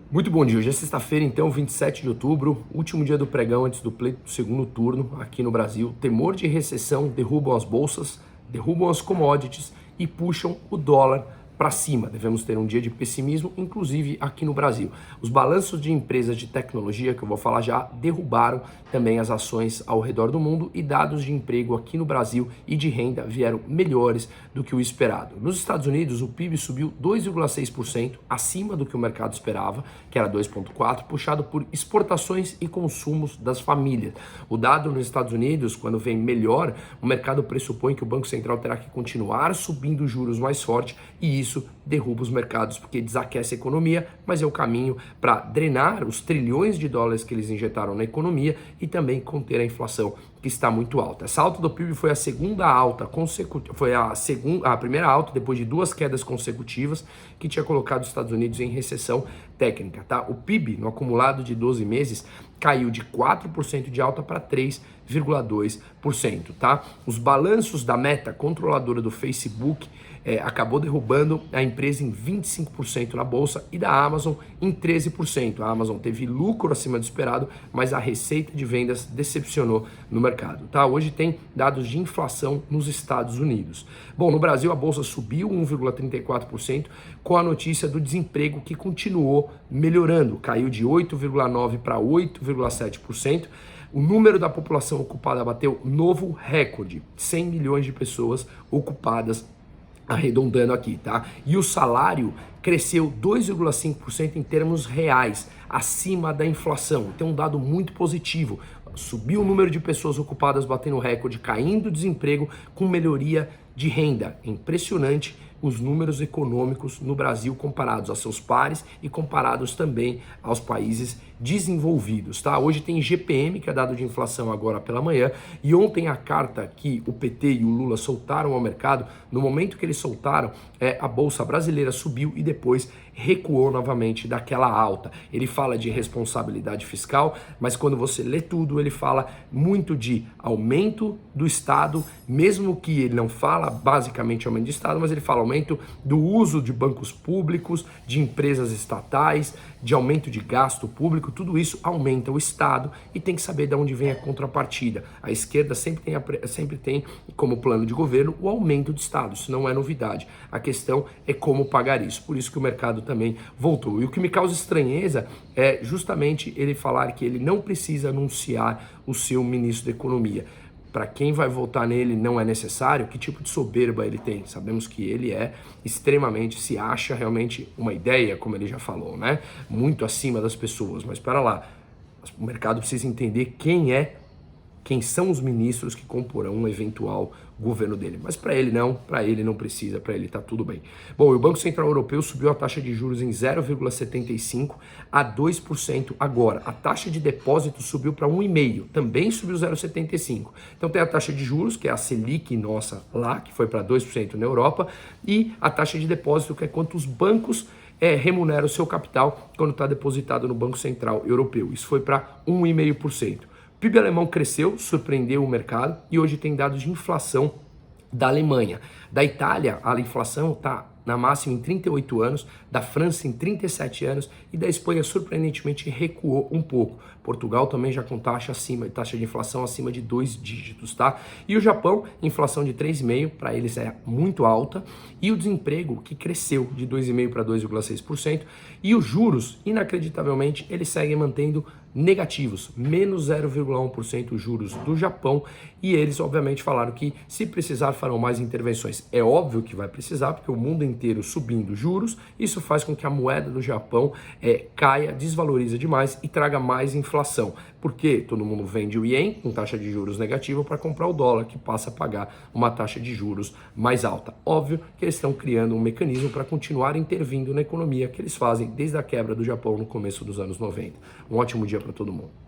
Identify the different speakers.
Speaker 1: Muito bom dia, hoje é sexta-feira, então, 27 de outubro, último dia do pregão antes do pleito do segundo turno aqui no Brasil. Temor de recessão derrubam as bolsas, derrubam as commodities e puxam o dólar para cima. Devemos ter um dia de pessimismo, inclusive aqui no Brasil. Os balanços de empresas de tecnologia, que eu vou falar já, derrubaram também as ações ao redor do mundo e dados de emprego aqui no Brasil e de renda vieram melhores do que o esperado. Nos Estados Unidos, o PIB subiu 2,6%, acima do que o mercado esperava, que era 2,4%, puxado por exportações e consumos das famílias. O dado nos Estados Unidos, quando vem melhor, o mercado pressupõe que o Banco Central terá que continuar subindo os juros mais forte e isso derruba os mercados porque desaquece a economia, mas é o caminho para drenar os trilhões de dólares que eles injetaram na economia e também conter a inflação que está muito alta. Essa alta do PIB foi a segunda alta consecutiva, foi a primeira alta depois de duas quedas consecutivas que tinha colocado os Estados Unidos em recessão técnica, tá? O PIB no acumulado de 12 meses caiu de 4% de alta para 3,2%, tá? Os balanços da Meta, controladora do Facebook, acabou derrubando a empresa em 25% na bolsa e da Amazon em 13%. A Amazon teve lucro acima do esperado, mas a receita de vendas decepcionou no mercado, tá? Hoje tem dados de inflação nos Estados Unidos. Bom, no Brasil a bolsa subiu 1,34% com a notícia do desemprego que continuou melhorando, caiu de 8,9% para 8,7%. O número da população ocupada bateu novo recorde, 100 milhões de pessoas ocupadas, arredondando aqui, tá? E o salário cresceu 2,5% em termos reais, acima da inflação. Então, um dado muito positivo. Subiu o número de pessoas ocupadas batendo recorde, caindo o desemprego com melhoria de renda. Impressionante os números econômicos no Brasil comparados a seus pares e comparados também aos países desenvolvidos, tá? Hoje tem GPM, que é dado de inflação agora pela manhã, e ontem a carta que o PT e o Lula soltaram ao mercado, no momento que eles soltaram, a Bolsa Brasileira subiu e depois recuou novamente daquela alta. Ele fala de responsabilidade fiscal, mas quando você lê tudo, ele fala muito de aumento do Estado, mesmo que ele não fala basicamente aumento do Estado, mas ele fala aumento do uso de bancos públicos, de empresas estatais, de aumento de gasto público, tudo isso aumenta o Estado e tem que saber de onde vem a contrapartida. A esquerda sempre tem como plano de governo o aumento do Estado, isso não é novidade. A questão é como pagar isso, por isso que o mercado também voltou. E o que me causa estranheza é justamente ele falar que ele não precisa anunciar o seu ministro da Economia. Para quem vai votar nele não é necessário, que tipo de soberba ele tem? Sabemos que ele é extremamente, se acha realmente uma ideia, como ele já falou, né? Muito acima das pessoas, mas para lá, o mercado precisa entender quem são os ministros que comporão um eventual governo dele. Mas para ele não precisa, para ele tá tudo bem. Bom, e o Banco Central Europeu subiu a taxa de juros em 0,75% a 2% agora. A taxa de depósito subiu para 1,5%, também subiu 0,75%. Então tem a taxa de juros, que é a Selic nossa lá, que foi para 2% na Europa, e a taxa de depósito, que é quanto os bancos remuneram o seu capital quando está depositado no Banco Central Europeu. Isso foi para 1,5%. O PIB alemão cresceu, surpreendeu o mercado e hoje tem dados de inflação da Alemanha. Da Itália, a inflação está na máxima em 38 anos, da França em 37 anos e da Espanha, surpreendentemente, recuou um pouco. Portugal também já com taxa de inflação acima de 2 dígitos, tá? E o Japão, inflação de 3,5%, para eles é muito alta, e o desemprego que cresceu de 2,5% para 2,6%, e os juros, inacreditavelmente, eles seguem mantendo negativos, menos 0,1% os juros do Japão, e eles obviamente falaram que se precisar farão mais intervenções. É óbvio que vai precisar, porque o mundo inteiro subindo juros, isso faz com que a moeda do Japão caia, desvalorize demais e traga mais inflação, porque todo mundo vende o ien com taxa de juros negativa para comprar o dólar, que passa a pagar uma taxa de juros mais alta. Óbvio que eles estão criando um mecanismo para continuar intervindo na economia que eles fazem desde a quebra do Japão no começo dos anos 90. Um ótimo dia para todo mundo.